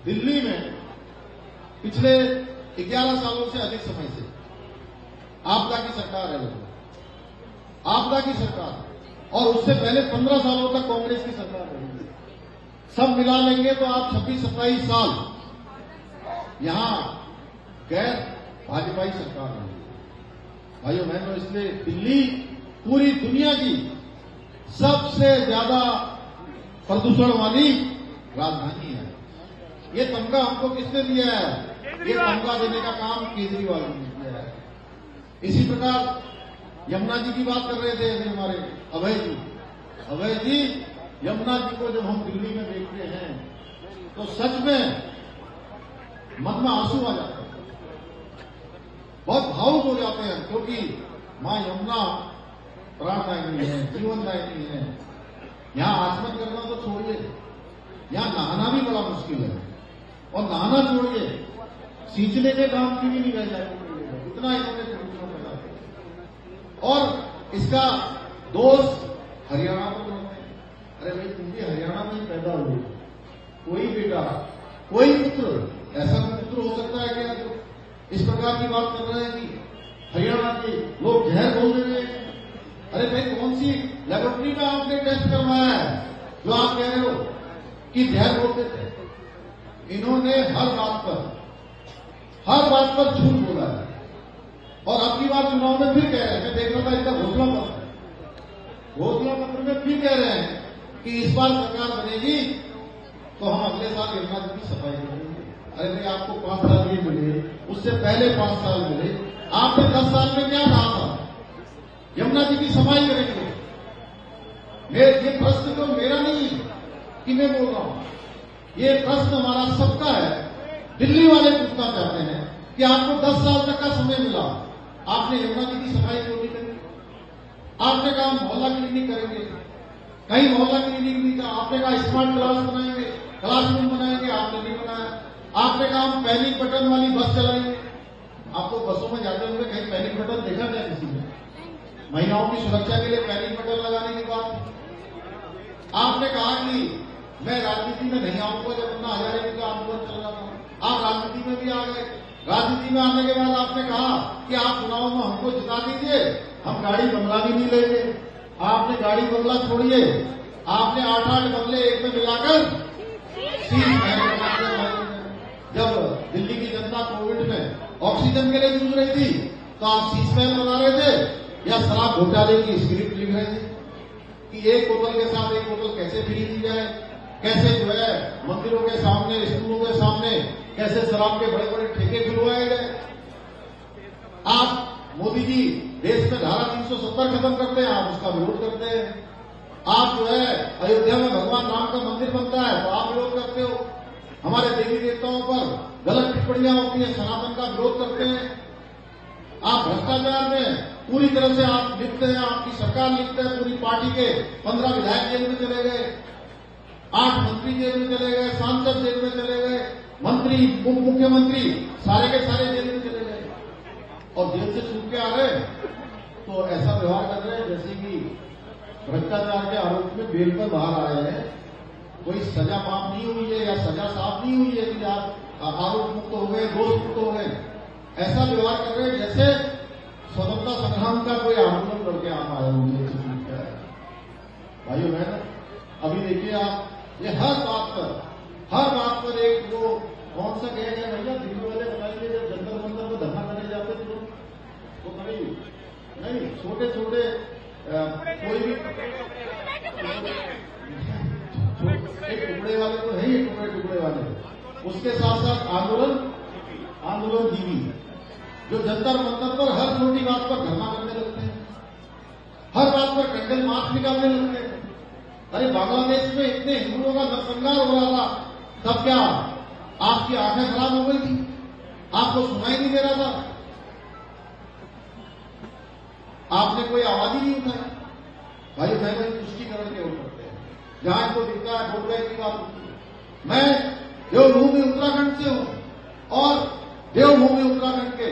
दिल्ली में पिछले 11 सालों से अधिक समय से आपदा की सरकार है, आपदा की सरकार, और उससे पहले 15 सालों तक कांग्रेस की सरकार रही। सब मिला लेंगे तो आप 26-27 साल यहां गैर भाजपाई सरकार रही। भाइयों बहनों, इसलिए दिल्ली पूरी दुनिया की सबसे ज्यादा प्रदूषण वाली राजधानी है। ये तमगा हमको किसने दिया है? ये तमगा देने का काम केजरीवाल ने किया है। इसी प्रकार यमुना जी की बात कर रहे थे अभी हमारे अभय जी, यमुना जी को जब हम दिल्ली में देखते हैं तो सच में मन में आंसू आ जाते हैं, बहुत भावुक हो जाते हैं, क्योंकि मां यमुना प्राणदायिनी है, जीवनदायिनी है। यहां आचमन करना तो छोड़िए, यहां नहाना भी बड़ा मुश्किल है, और नहाना छोड़िए, सींचने के काम की भी नहीं रह जाएगी, इतना इन्होंने प्रदूषण फैला दिया। और इसका दोष हरियाणा को करते हैं। अरे भाई, तुम भी हरियाणा में ही पैदा हुए, कोई बेटा, कोई पुत्र, ऐसा पुत्र हो सकता है क्या जो इस प्रकार की बात कर रहे हैं कि हरियाणा के लोग जहर बोल दे रहे हैं? अरे भाई, कौन सी लेबोरेटरी में आपने टेस्ट करवाया है जो आप कह रहे हो कि जहर बोलते थे? इन्होंने हर बात पर झूठ बोला है, और अब की बार चुनाव में फिर कह रहे हैं, मैं देख रहा था इसका घोषणा पत्र में फिर कह रहे हैं कि इस बार सरकार बनेगी तो हम अगले साल यमुना जी की सफाई करेंगे। अरे भाई, आपको 5 साल ये मिले, उससे पहले 5 साल मिले, आपने 10 साल में क्या कहा था? यमुना जी की सफाई करेंगे। ये प्रश्न तो मेरा नहीं कि मैं बोल रहा हूं, ये प्रश्न हमारा सबका है। दिल्ली वाले पूछना चाहते हैं कि आपको 10 साल तक का समय मिला, आपने यमुना जी की सफाई क्यों नहीं करी? आपने कहा मोहल्ला क्लिनिक करेंगे, कहीं मोहल्ला क्लिनिक नहीं था। आपने कहा स्मार्ट क्लास बनाएंगे, क्लासरूम बनाएंगे, आपने नहीं बनाया। आपने कहा हम पैनिक बटन वाली बस चलाएंगे। आपको बसों में जाते हुए कहीं पैनिक बटन देखा जाए किसी ने? महिलाओं की सुरक्षा के लिए पैनिक बटन लगाने की बात। आपने कहा कि मैं राजनीति में नहीं आऊंगा, जब अपना हजारे का आंदोलन चल रहा था। आप राजनीति में भी आ गए। राजनीति में आने के बाद आपने कहा कि आप चुनाव में हमको जिता दीजिए, हम गाड़ी बंगला भी नहीं लेंगे। आपने गाड़ी बंगला छोड़िए, आपने 8-8 बंगले एक में मिलाकर जब दिल्ली की जनता कोविड में ऑक्सीजन के लिए जूझ रही थी तो आप सीस महल बना रहे थे या शराब घोटाले की स्क्रिप्ट लिख रहे थे कि एक बोतल के साथ एक बोतल कैसे फ्री दी जाए, कैसे जो है मंदिरों के सामने, स्कूलों के सामने कैसे शराब के बड़े बड़े ठेके खुलवाए गए। आप मोदी जी देश में धारा 370 खत्म करते हैं, आप उसका विरोध करते हैं। आप जो है अयोध्या में भगवान राम का मंदिर बनता है तो आप विरोध करते हो। हमारे देवी देवताओं पर गलत टिप्पणियां होती है, सनातन का विरोध करते हैं। आप भ्रष्टाचार में पूरी तरह से आप लिखते हैं, आपकी सरकार लिखते हैं, पूरी पार्टी के 15 विधायक जेल में चले गए, 8 मंत्री जेल में चले गए, सांसद जेल में चले गए, मंत्री, उप मुख्यमंत्री सारे के सारे जेल में चले गए, और जेल से छूट के आ रहे तो ऐसा व्यवहार कर रहे हैं जैसे कि भ्रष्टाचार के आरोप में बेल पर बाहर आए हैं, कोई सजा माफ नहीं हुई है या सजा साफ नहीं हुई है कि आप आरोप मुक्त हो गए, दोष मुक्त हो गए। ऐसा व्यवहार कर रहे हैं जैसे स्वतंत्रता संग्राम का कोई आंदोलन करके आप आए होंगे। भाइयों बहनों, अभी देखिए आप, ये हर बात पर एक वो कौन सा कह गया भैया, दिल्ली वाले बताइए, जब जंतर मंतर को धरना करने जाते थे तो कभी नहीं, छोटे छोटे कोई भी एक टुकड़े वाले तो है ही, टुकड़े वाले, उसके साथ साथ आंदोलन दीदी जो जंतर मंतर पर हर छोटी बात पर धरना करने लगते हैं, हर बात पर कैंडल मार्च निकालने लगते हैं। अरे बांग्लादेश में इतने हिंदुओं का नरसंहार हो रहा था, तब क्या आपकी आंखें खराब हो गई थी? आपको सुनाई नहीं दे रहा था? आपने कोई आवाज ही नहीं उठाई। भाई बहनों, तुष्टिकरण के करते हैं, जहां इनको दिखता है वोट बैंक की बात होती है। मैं देवभूमि उत्तराखंड से हूं, और देवभूमि उत्तराखंड के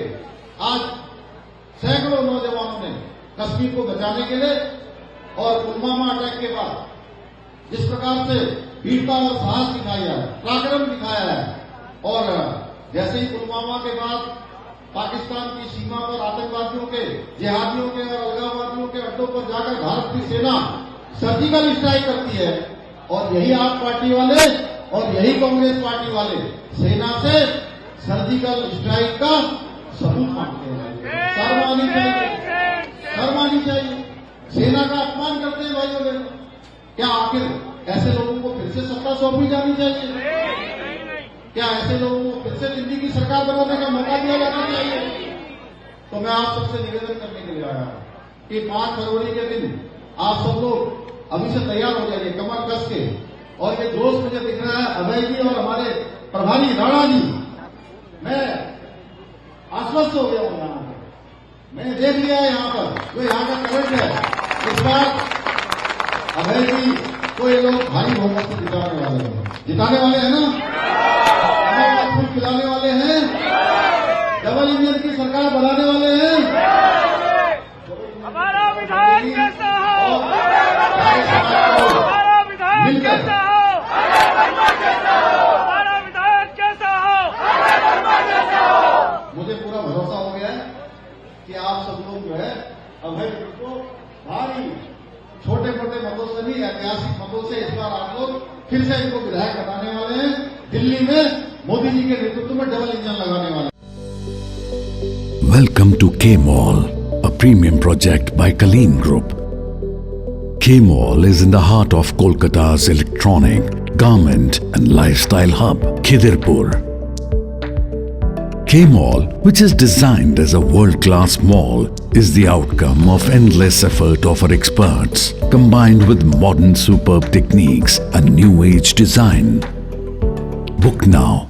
आज सैकड़ों नौजवानों ने कश्मीर को बचाने के लिए और पुलवामा अटैक के बाद जिस प्रकार से वीरता और साहस दिखाया है, पराक्रम दिखाया है, और जैसे ही पुलवामा के बाद पाकिस्तान की सीमा पर आतंकवादियों के, जिहादियों के और अलगाववादियों के अड्डों पर जाकर भारत की सेना सर्जिकल स्ट्राइक करती है, और यही आप पार्टी वाले और यही कांग्रेस पार्टी वाले सेना से सर्जिकल स्ट्राइक का सबूत मांगते हैं। शर्म आनी चाहिए, शर्म आनी चाहिए। सेना का अपमान करते हैं भाइयों बहनों। क्या आखिर ऐसे लोगों को फिर से सत्ता सौंपी जानी चाहिए? क्या ऐसे लोगों को फिर से दिल्ली की सरकार बनाने का मौका दिया जाना चाहिए? तो मैं आप सबसे निवेदन करने के लिए आया कि 5 फरवरी के दिन आप सब लोग अभी से तैयार हो जाइए कमर कस के। और ये जोश मुझे दिख रहा है अभय जी और हमारे प्रभारी राणा जी, मैं आश्वस्त हो गया हूं। यहां पर मैंने देख लिया है यहाँ पर जो यहाँ का करंट है, इस बार अभय जी को ये लोग भारी बहुमत से जिताने वाले हैं। जिताने वाले हैं ना? फूल खिलाने वाले हैं? डबल इंजन की सरकार बनाने वाले हैं? हमारा विधायक कैसा हो? हमारा विधायक कैसा हो? हमारा विधायक कैसा हो? मुझे पूरा भरोसा हो गया है कि आप सब लोग जो है अभय जी को भारी छोटे मोटे मतों से भी, ऐतिहासिक मतों से इस बार आप लोग फिर से इनको विधायक बनाने वाले हैं। दिल्ली में मोदी जी के नेतृत्व में डबल इंजन लगाने वाले। Welcome to K-Mall, a premium project by Kaleen Group. K-Mall is in the heart of Kolkata's electronic, garment and lifestyle hub, Khidirpur. K-Mall, which is designed as a world-class mall, is the outcome of endless effort of our experts, combined with modern superb techniques and new age design. Book now